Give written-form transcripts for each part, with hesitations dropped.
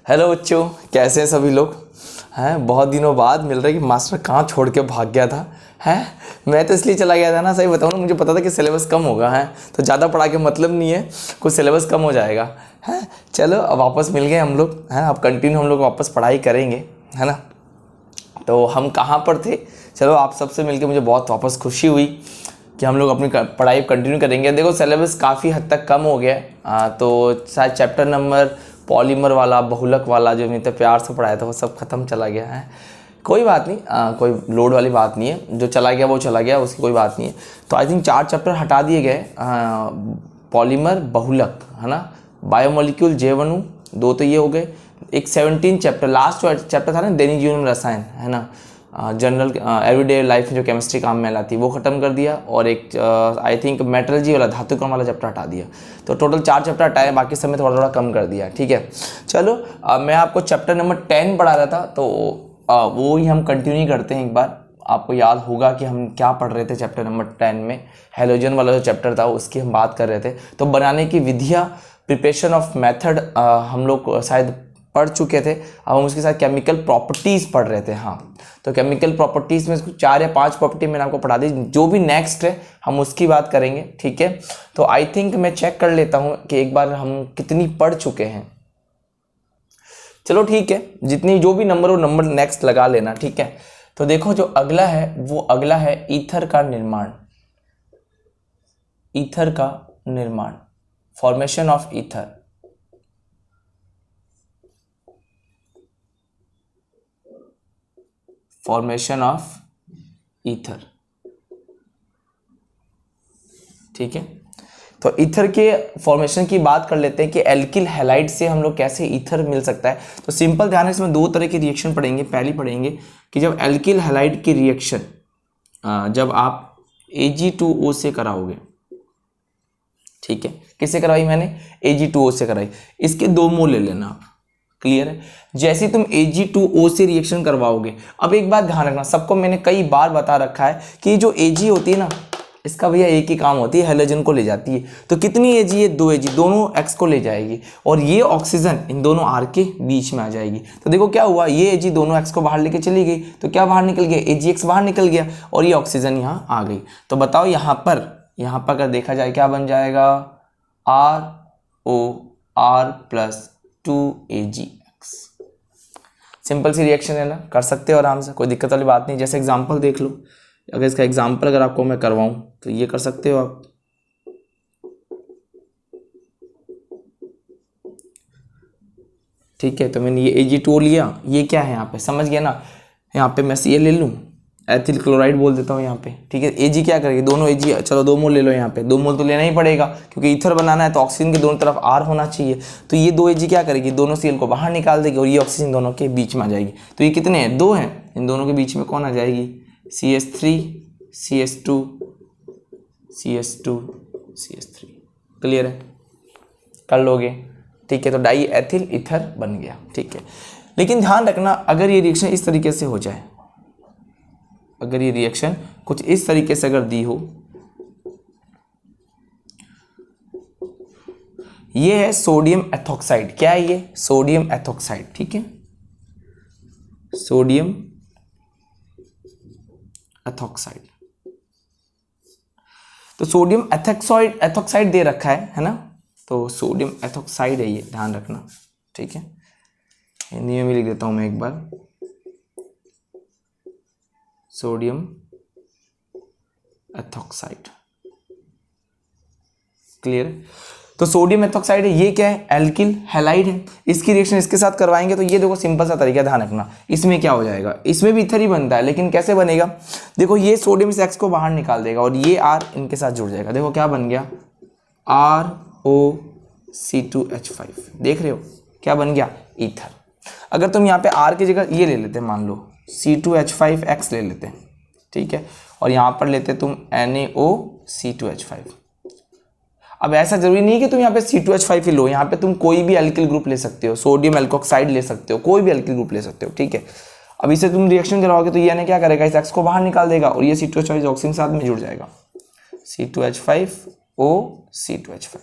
Hello बच्चों, कैसे हैं सभी लोग। हैं बहुत दिनों बाद मिल रहा है कि मास्टर कहाँ छोड़ के भाग गया था। हैं मैं तो इसलिए चला गया था ना, सही बताऊँ ना, मुझे पता था कि सिलेबस कम होगा। है तो ज़्यादा पढ़ा के मतलब नहीं है, कुछ सिलेबस कम हो जाएगा। हैं चलो अब वापस मिल गए हम लोग। हैं अब कंटिन्यू हम लोग वापस पढ़ाई करेंगे, है ना। तो हम कहाँ पर थे, चलो आप सबसे मिलके मुझे बहुत वापस खुशी हुई कि हम लोग अपनी पढ़ाई कंटिन्यू करेंगे। देखो सिलेबस काफ़ी हद तक कम हो गया है, तो शायद चैप्टर नंबर पॉलीमर वाला, बहुलक वाला जो इतने प्यार से पढ़ाया था वो सब खत्म चला गया है। कोई बात नहीं, कोई लोड वाली बात नहीं है, जो चला गया वो चला गया, उसकी कोई बात नहीं है। तो आई थिंक 4 चैप्टर हटा दिए गए, पॉलीमर, बहुलक, है ना, बायोमोलिक्यूल, जैवाणु, 2 तो ये हो गए। एक 17 चैप्टर, लास्ट चैप्टर था ना दैनिक जीवन में रसायन, है ना, जनरल एवरीडे लाइफ में जो केमिस्ट्री काम में लाती है वो ख़त्म कर दिया। और एक आई थिंक मेटलर्जी वाला, धातुकर्म वाला चैप्टर हटा दिया। तो टोटल 4 चैप्टर हटाए, बाकी सब में थोड़ा थोड़ा कम कर दिया। ठीक है, चलो मैं आपको चैप्टर नंबर 10 पढ़ा रहा था, तो वो ही हम कंटिन्यू करते हैं एक बार। आपको याद होगा कि हम क्या पढ़ रहे थे चैप्टर नंबर 10 में। हेलोजन वाला जो चैप्टर था उसकी हम बात कर रहे थे। तो बनाने की विधियाँ, प्रिपरेशन ऑफ मेथड हम लोग शायद पढ़ चुके थे। अब हम उसके साथ केमिकल प्रॉपर्टीज़ पढ़ रहे थे। हाँ, तो केमिकल प्रॉपर्टीज़ में 4 या 5 प्रॉपर्टी मैंने आपको पढ़ा दी। जो भी नेक्स्ट है हम उसकी बात करेंगे। ठीक है, तो आई थिंक मैं चेक कर लेता हूँ कि एक बार हम कितनी पढ़ चुके हैं। चलो ठीक है, जितनी जो भी नंबर हो नंबर नेक्स्ट लगा लेना। ठीक है, तो देखो जो अगला है वो अगला है ईथर का निर्माण। ईथर का निर्माण, formation of ether. Formation of ether. ठीक है, तो ईथर के फॉर्मेशन की बात कर लेते हैं कि एल्किल हैलाइड से हम लोग कैसे ईथर मिल सकता है। तो सिंपल ध्यान है, इसमें 2 तरह के रिएक्शन पढ़ेंगे। पहली पढ़ेंगे कि जब एल्किल हैलाइड की रिएक्शन जब आप Ag2O से कराओगे। ठीक है, किससे कराई मैंने? Ag2O से कराई। इसके 2 मोल ले लेना आप। क्लियर है? जैसे तुम Ag2O से रिएक्शन करवाओगे, अब एक बात ध्यान रखना, सबको मैंने कई बार बता रखा है कि जो Ag होती है ना, इसका भैया एक ही काम होती है, हेलोजन को ले जाती है। तो कितनी Ag है? 2 Ag, दोनों X को ले जाएगी और ये ऑक्सीजन इन दोनों R के बीच में आ जाएगी। तो देखो क्या हुआ, ये Ag दोनों X को बाहर लेके चली गई, तो क्या बाहर निकल गया? AgX बाहर निकल गया और ये ऑक्सीजन यहाँ आ गई। तो बताओ यहाँ पर अगर देखा जाए क्या बन जाएगा? ROR+2AgX। सिंपल सी रिएक्शन है ना, कर सकते हो आराम से, कोई दिक्कत वाली बात नहीं। जैसे एग्जांपल देख लो, अगर इसका एग्जांपल अगर आपको मैं करवाऊं तो ये कर सकते हो आप। ठीक है, तो मैंने ये Ag2O लिया, ये क्या है यहाँ पे, समझ गया ना। यहाँ पे मैं ये ले लूँ, एथिल क्लोराइड बोल देता हूँ यहाँ पे। ठीक है, Ag क्या करेगी? दोनों Ag, चलो 2 मोल ले लो यहाँ पे। 2 मोल तो लेना ही पड़ेगा क्योंकि ईथर बनाना है, तो ऑक्सीजन के दोनों तरफ R होना चाहिए। तो ये 2 Ag क्या करेगी? दोनों Cl को बाहर निकाल देगी और ये ऑक्सीजन दोनों के बीच में आ जाएगी। तो ये कितने हैं? 2 हैं। इन दोनों के बीच में कौन आ जाएगी? CH3 CH2 CH2 CH3। Clear है? कर लोगे? ठीक है, तो डाई एथिल ईथर बन गया। ठीक है, लेकिन ध्यान रखना, अगर ये रिएक्शन इस तरीके से हो जाए, अगर ये रिएक्शन कुछ इस तरीके से अगर दी हो, ये है सोडियम एथोक्साइड। क्या है ये? Sodium ethoxide. ठीक है, सोडियम एथोक्साइड। तो सोडियम एथोक्साइड दे रखा है ना, तो सोडियम एथोक्साइड है ये, ध्यान रखना। ठीक है, हिंदी में भी लिख देता हूं मैं एक बार, सोडियम एथोक्साइड। क्लियर? तो सोडियम एथोक्साइड है, ये क्या है? एल्किल हैलाइड है। इसकी रिएक्शन इसके साथ करवाएंगे तो ये देखो सिंपल सा तरीका, ध्यान रखना। इसमें क्या हो जाएगा? इसमें भी ईथर ही बनता है, लेकिन कैसे बनेगा? देखो ये सोडियम से X को बाहर निकाल देगा और ये R इनके साथ जुड़ जाएगा। देखो क्या बन गया? ROC2H5। देख रहे हो क्या बन गया? ईथर। अगर तुम यहाँ पे R की जगह ये ले लेते, मान लो C2H5X ले लेते हैं। ठीक है, और यहाँ पर लेते तुम NaOC2H5। अब ऐसा जरूरी नहीं कि तुम यहाँ पे C2H5 ही लो, यहाँ पे तुम कोई भी एल्किल ग्रुप ले सकते हो, सोडियम एल्कोक्साइड ले सकते हो, कोई भी एल्किल ग्रुप ले सकते हो। ठीक है, अब इसे तुम रिएक्शन कराओगे तो ये क्या करेगा? इस X को बाहर निकाल देगा और ये C2H5 ऑक्सीजन साथ में जुड़ जाएगा, C2H5O C2H5।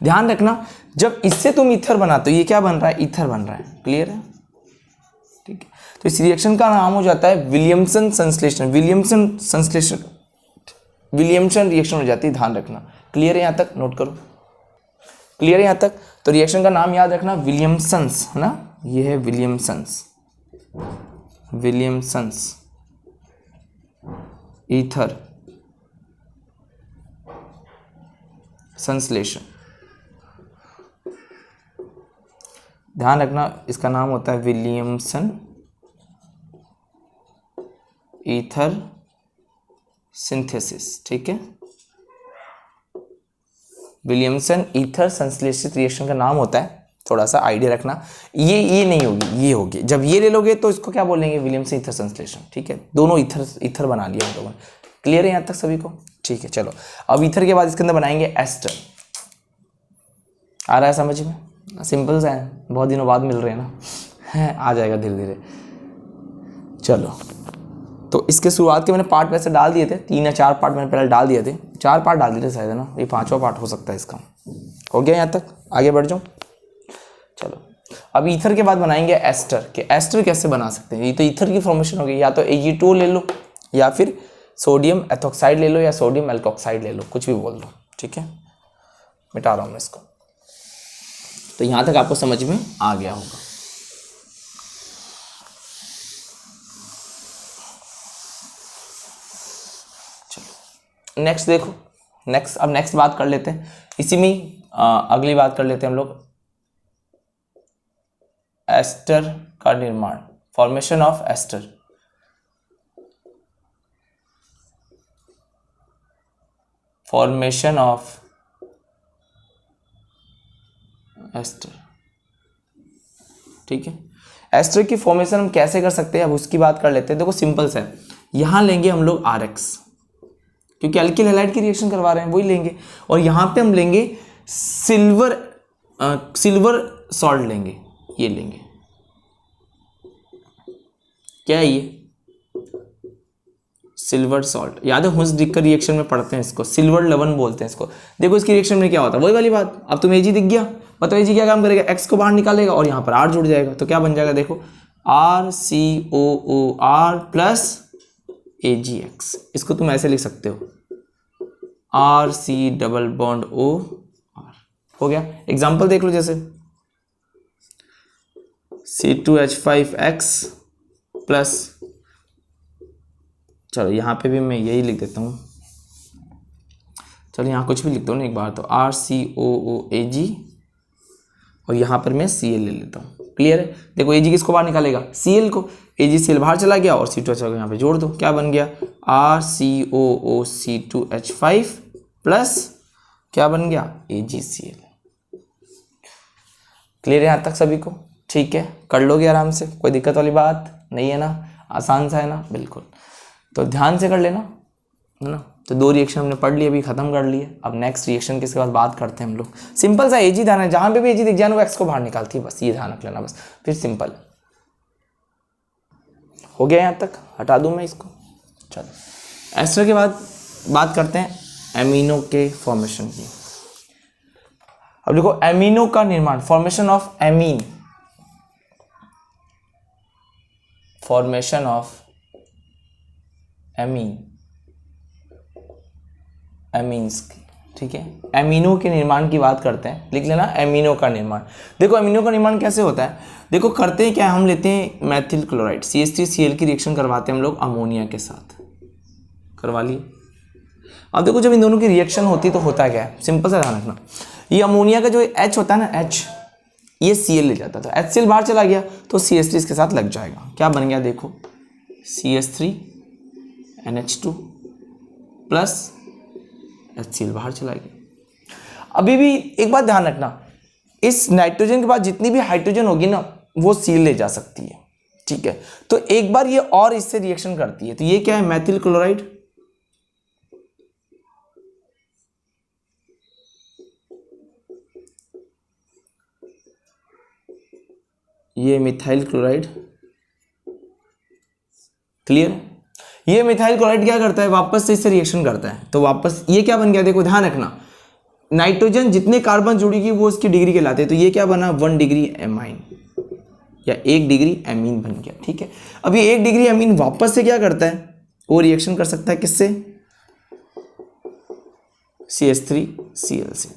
ध्यान रखना जब इससे तुम ईथर बनाते हो, ये क्या बन रहा है, ईथर बन रहा है, क्लियर है, ठीक है। तो इस रिएक्शन का नाम हो जाता है विलियमसन संश्लेषण, विलियमसन रिएक्शन हो जाती है, ध्यान रखना। क्लियर है यहाँ तक, नोट करो, क्लियर है यहाँ तक। तो रिएक्शन का नाम याद रखना विलियमसन्स, है ना, ये है विलियमसन्स ईथर संश्लेषण। ध्यान रखना इसका नाम होता है विलियमसन ईथर सिंथेसिस, ठीक है। विलियमसन ईथर संश्लेषित रिएक्शन का नाम होता है, थोड़ा सा आइडिया रखना। ये नहीं होगी, ये होगी। जब ये ले लोगे तो इसको क्या बोलेंगे, विलियमसन ईथर संश्लेषण, ठीक है। दोनों ईथर बना लिया हम लोगों ने। क्लियर है यहाँ तक सभी को, ठीक है। चलो अब ईथर के बाद इसके अंदर बनाएंगे एस्टर। आ रहा है समझ में, सिंपल सा है, बहुत दिनों बाद मिल रहे हैं ना, है, आ जाएगा धीरे धीरे। चलो तो इसके शुरुआत के मैंने पार्ट वैसे डाल दिए थे, 3 या 4 पार्ट मैंने पहले डाल दिए थे, 4 पार्ट डाल दिए थे शायद, है ना, ये 5वां पार्ट हो सकता है इसका। हो गया यहाँ तक, आगे बढ़ जाओ। चलो अब ईथर के बाद बनाएंगे एस्टर। कि एस्टर कैसे बना सकते हैं, ये तो ईथर की फॉर्मेशन हो गई, या तो Ag2 ले लो या फिर सोडियम एथोक्साइड ले लो या सोडियम एल्कोक्साइड ले लो, कुछ भी बोल दो, ठीक है। मिटा रहा हूँ मैं इसको। तो यहाँ तक आपको समझ में आ गया होगा। चलो नेक्स्ट देखो, अब नेक्स्ट बात कर लेते हैं, इसी में अगली बात कर लेते हैं हम लोग एस्टर का निर्माण, formation of ester. Formation of ester, ठीक है। एस्टर की फॉर्मेशन हम कैसे कर सकते हैं, अब उसकी बात कर लेते हैं। देखो सिंपल सा है, यहां लेंगे हम लोग RX, क्योंकि अल्किल हैलाइड की रिएक्शन करवा रहे हैं, वही लेंगे। और यहां पे हम लेंगे सिल्वर सॉल्ट लेंगे, ये लेंगे, क्या है ये, सिल्वर सॉल्ट। याद है हुंस-डिक का रिएक्शन में पढ़ते हैं इसको, सिल्वर लवण बोलते हैं इसको। देखो इसकी रिएक्शन में क्या होता है, वही वाली बात। अब तुम्हें Ag दिख गया, बताओ Ag क्या काम करेगा, X को बाहर निकालेगा और यहाँ पर R जुड़ जाएगा, तो क्या बन जाएगा, देखो RCOOR प्लस AgX। इसको तुम ऐसे लिख सकते हो, RC डबल बॉन्ड OR। हो गया। एग्जाम्पल देख लो, जैसे C2H5X प्लस, चलो यहाँ पे भी मैं यही लिख देता हूँ, चलो यहाँ कुछ भी लिख दो ना एक बार, तो RCOOAg और यहाँ पर मैं Cl ले लेता हूँ। क्लियर है। देखो Ag किसको बाहर निकालेगा, Cl को। AgCl बाहर चला गया और C2H5 यहाँ पे जोड़ दो, क्या बन गया, RCOOC2H5 प्लस क्या बन गया, AgCl। क्लियर है यहाँ तक सभी को, ठीक है। कर लोगे आराम से, कोई दिक्कत वाली बात नहीं है ना, आसान सा है ना, बिल्कुल। तो ध्यान से कर लेना, है ना। तो 2 रिएक्शन हमने पढ़ लिए, अभी खत्म कर लिए। अब नेक्स्ट रिएक्शन के बाद बात करते हैं हम लोग। सिंपल सा Ag ध्यान है, जहां पे भी Ag दिख जाए वो X को बाहर निकालती है, बस ये ध्यान रख लेना, बस फिर सिंपल हो गया। यहाँ तक हटा दूं मैं इसको। चलो एस्टर के बाद बात करते हैं एमिनो के फॉर्मेशन की। अब देखो एमिनो का निर्माण, formation of amine, formation of amines की, ठीक है। एमिनो के निर्माण की बात करते हैं, लिख लेना एमिनो का निर्माण। देखो एमिनो का निर्माण कैसे होता है, देखो करते हैं क्या, हम लेते हैं मेथिल क्लोराइड CH3Cl की रिएक्शन करवाते हैं हम लोग अमोनिया के साथ, करवा लिए। अब देखो जब इन दोनों की रिएक्शन होती है तो होता क्या है, सिंपल सा ध्यान रखना, ये अमोनिया का जो H होता है ना, H, ये Cl ले जाता था, HCl बाहर चला गया तो CH3 इसके साथ लग जाएगा, क्या बन गया, देखो CH3NH2 प्लस HCl बाहर चला गया। अभी भी एक बात ध्यान रखना, इस नाइट्रोजन के बाद जितनी भी हाइड्रोजन होगी ना वो Cl ले जा सकती है, ठीक है। तो एक बार ये और इससे रिएक्शन करती है, तो ये क्या है, मेथिल क्लोराइड, ये मिथाइल क्लोराइड। क्लियर। ये मिथाइल क्लोराइड क्या करता है, वापस से इससे रिएक्शन करता है, तो वापस ये क्या बन गया, देखो ध्यान रखना, नाइट्रोजन जितने कार्बन जुड़ेगी वो उसकी डिग्री कहलाते हैं। तो ये क्या बना 1 डिग्री एमाइन या 1 डिग्री एमीन बन गया। ठीक है, अब ये 1 डिग्री एमीन वापस से क्या करता है, वो रिएक्शन कर सकता है किससे, CH3Cl से।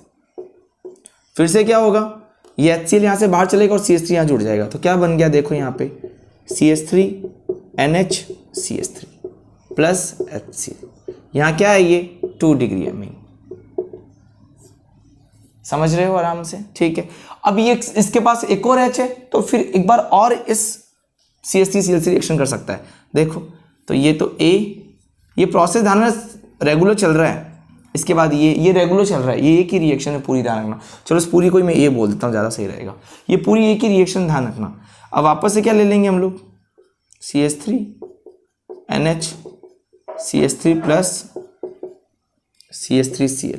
फिर से क्या होगा, ये HCl यहाँ से बाहर चलेगा और CH3 यहाँ जुड़ जाएगा। तो क्या बन गया देखो यहाँ पे CH3NH CH3 प्लस HCl। यहाँ क्या है ये 2 डिग्री एमीन। समझ रहे हो आराम से। ठीक है, अब ये इसके पास एक और H है तो फिर एक बार और इस CH3Cl से रिएक्शन कर सकता है। देखो तो ये तो ये प्रोसेस ध्यान में रेगुलर चल रहा है, इसके बाद ये रेगुलर चल रहा है, ये एक ही रिएक्शन है पूरी, ध्यान रखना। चलो इस पूरी को मैं ये बोल देता हूँ, ज़्यादा सही रहेगा। ये पूरी एक ही रिएक्शन, ध्यान रखना। अब वापस से क्या ले लेंगे हम लोग, CH3NH CH3 प्लस CH3Cl।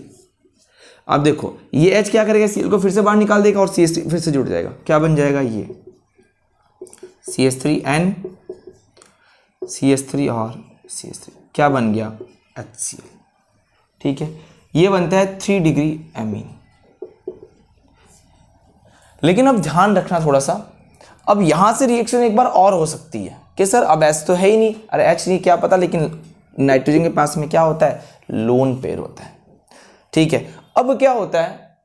अब देखो ये H क्या करेगा, Cl को फिर से बाहर निकाल देगा और CH3 फिर से जुड़ जाएगा। क्या बन जाएगा ये CH3N CH3 और CH3, क्या बन गया HCl। ठीक है, ये बनता है 3 डिग्री एमीन। लेकिन अब ध्यान रखना थोड़ा सा, अब यहां से रिएक्शन एक बार और हो सकती है कि सर अब H तो है ही नहीं, अरे H नहीं क्या पता, लेकिन नाइट्रोजन के पास में क्या होता है, लोन पेयर होता है। ठीक है, अब क्या होता है,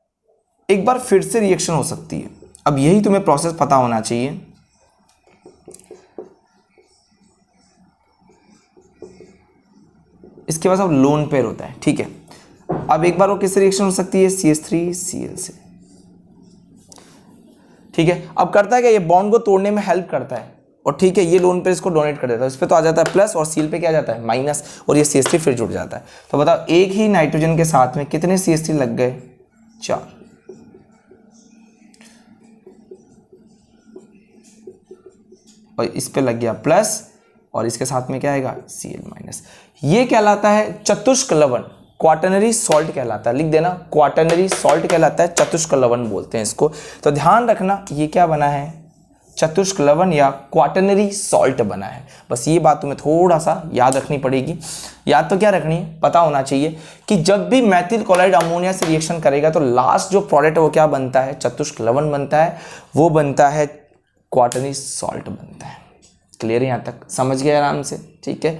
एक बार फिर से रिएक्शन हो सकती है। अब यही तुम्हें प्रोसेस पता होना चाहिए। इसके पास अब लोन पेयर होता है। ठीक है, अब एक बार वो किससे रिएक्शन हो सकती है, CH3Cl से। ठीक है, अब करता है क्या, ये बॉन्ड को तोड़ने में हेल्प करता है और ठीक है, ये लोन पेयर इसको डोनेट कर देता है। इस पे तो आ जाता है प्लस और Cl पे क्या आ जाता है माइनस, और ये CH3 फिर जुड़ जाता है। तो बताओ एक ही नाइट्रोजन के साथ में कितने CH3 लग गए, 4। और इस पे लग गया प्लस और इसके साथ में क्या आएगा Cl माइनस। ये कहलाता है चतुष्क लवण, क्वाटरनरी सॉल्ट कहलाता है। लिख देना, क्वाटरनरी सॉल्ट कहलाता है, चतुष्क लवण बोलते हैं इसको। तो ध्यान रखना ये क्या बना है, चतुष्क लवण या क्वाटरनरी सॉल्ट बना है। बस ये बात तुम्हें थोड़ा सा याद रखनी पड़ेगी। याद तो क्या रखनी है, पता होना चाहिए कि जब भी मेथिल क्लोराइड अमोनिया से रिएक्शन करेगा तो लास्ट जो प्रोडक्ट है वो क्या बनता है, चतुष्क लवण बनता है, वो बनता है क्वाटरनरी सॉल्ट बनता है। क्लियर है, यहाँ तक समझ गए आराम से। ठीक है,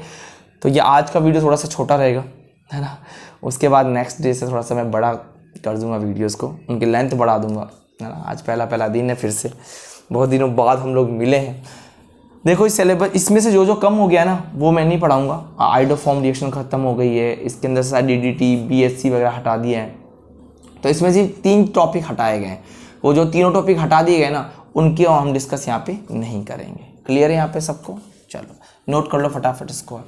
तो ये आज का वीडियो थोड़ा सा छोटा रहेगा, है ना। उसके बाद नेक्स्ट डे से थोड़ा सा मैं बड़ा कर दूंगा वीडियोस को, उनकी लेंथ बढ़ा दूंगा, है ना। आज पहला दिन है, फिर से बहुत दिनों बाद हम लोग मिले हैं। देखो इस सिलेबस इसमें से जो कम हो गया ना वो मैं नहीं पढ़ाऊंगा। आइडोफॉर्म रिएक्शन खत्म हो गई है, इसके अंदर से DDT BHC वगैरह हटा दिए हैं, तो इसमें से 3 टॉपिक हटाए गए हैं। वो जो तीनों टॉपिक हटा दिए गए ना उनकी हम डिस्कस यहाँ पे नहीं करेंगे। क्लियर है यहाँ पे सबको, चलो नोट कर लो फटाफट इसको।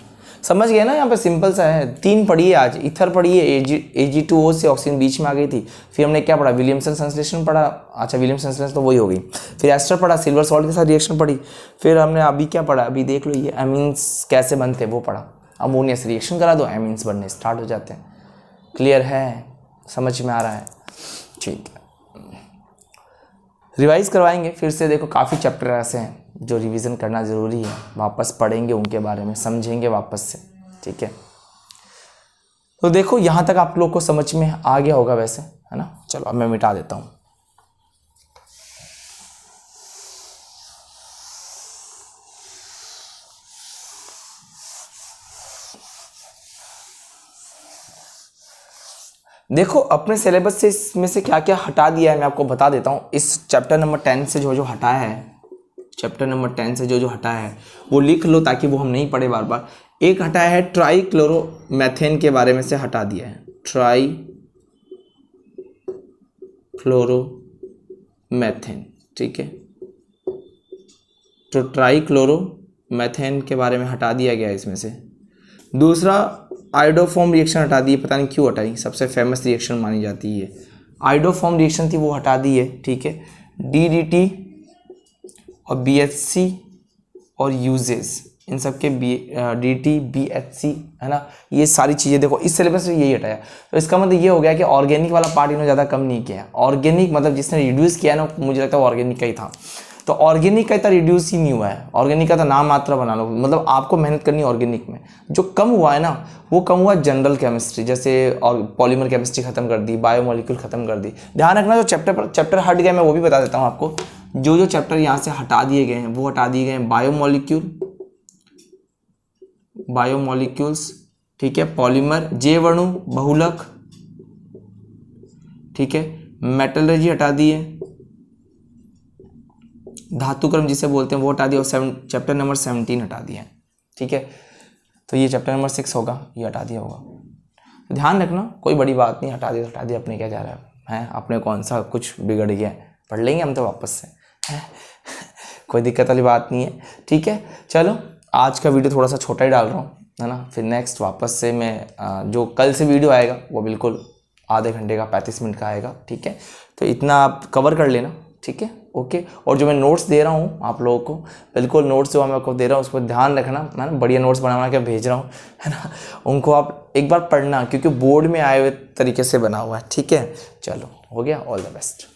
समझ गए ना, यहाँ पे सिंपल सा है। 3 पढ़िए आज, ईथर पढ़िए, Ag2O से ऑक्सीजन बीच में आ गई थी। फिर हमने क्या पढ़ा, विलियमसन संश्लेषण पढ़ा। अच्छा विलियमसन संश्लेषण तो वही हो गई। फिर एस्टर पढ़ा, सिल्वर सॉल्ट के साथ रिएक्शन पढ़ी। फिर हमने अभी क्या पढ़ा, अभी देख लो, ये एमीन्स कैसे बनते हैं वो पढ़ा। अमोनिया से रिएक्शन करा दो, एमीन्स बनने स्टार्ट हो जाते हैं। क्लियर है, समझ में आ रहा है, ठीक है। रिवाइज करवाएंगे फिर से। देखो काफ़ी चैप्टर ऐसे हैं जो रिवीजन करना ज़रूरी है, वापस पढ़ेंगे उनके बारे में, समझेंगे वापस से। ठीक है, तो देखो यहाँ तक आप लोग को समझ में आ गया होगा वैसे, है ना। चलो अब मैं मिटा देता हूँ। देखो अपने सिलेबस से इसमें से क्या क्या हटा दिया है मैं आपको बता देता हूँ। इस चैप्टर नंबर 10 से जो हटाया है, चैप्टर नंबर 10 से जो हटाया है वो लिख लो ताकि वो हम नहीं पढ़े बार बार। एक हटाया है ट्राईक्लोरोमेथेन के बारे में से हटा दिया है, ट्राईक्लोरोमेथेन। ठीक है, तो ट्राईक्लोरोमेथेन के बारे में हटा दिया गया है इसमें से। दूसरा आइडोफॉर्म रिएक्शन हटा दी है, पता नहीं क्यों हटाई, सबसे फेमस रिएक्शन मानी जाती है। आइडोफॉर्म रिएक्शन थी वो हटा दी है। ठीक है, DDT और BHC और यूजेस, इन सब के DDT BHC, है ना, ये सारी चीज़ें देखो इस सिलेबस में यही हटाया। तो इसका मतलब ये हो गया कि ऑर्गेनिक वाला पार्ट इन्होंने ज़्यादा कम नहीं किया। ऑर्गेनिक मतलब जिसने रिड्यूस किया ना, मुझे लगता है ऑर्गेनिक का ही था। तो ऑर्गेनिक का इतना रिड्यूस ही नहीं हुआ है, ऑर्गेनिक का तो नाम मात्रा बना लो, मतलब आपको मेहनत करनी है ऑर्गेनिक में। जो कम हुआ है ना वो कम हुआ जनरल केमिस्ट्री, जैसे और पॉलीमर केमिस्ट्री खत्म कर दी, बायोमोलिक्यूल खत्म कर दी। ध्यान रखना जो चैप्टर हट गए मैं वो भी बता देता हूँ आपको। जो चैप्टर यहाँ से हटा दिए गए हैं वो हटा दिए गए हैं बायोमोलिक्यूल्स, ठीक है, पॉलीमर, जे वर्णु, बहुलक, ठीक है, मेटलर्जी हटा दिए, धातुक्रम जिसे बोलते हैं वो हटा दिया, और चैप्टर नंबर 17 हटा दिया, ठीक है। तो ये चैप्टर नंबर 6 होगा, ये हटा दिया होगा। तो ध्यान रखना, कोई बड़ी बात नहीं, हटा दिया तो हटा दिया, अपने क्या जा रहा है, अपने कौन सा कुछ बिगड़ गया है, पढ़ लेंगे हम तो वापस से, है कोई दिक्कत वाली बात नहीं है, ठीक है। चलो आज का वीडियो थोड़ा सा छोटा ही डाल रहा हूँ, है ना, फिर नेक्स्ट वापस से मैं जो कल से वीडियो आएगा वो बिल्कुल आधे घंटे का 35 मिनट का आएगा, ठीक है। तो इतना आप कवर कर लेना, ठीक है, ओके। और जो मैं नोट्स दे रहा हूँ आप लोगों को, बिल्कुल नोट्स जो मैं आपको दे रहा हूँ उस पर ध्यान रखना, है ना, बढ़िया नोट्स बना के भेज रहा हूँ, है ना, उनको आप एक बार पढ़ना, क्योंकि बोर्ड में आए हुए तरीके से बना हुआ है, ठीक है। चलो हो गया, ऑल द बेस्ट।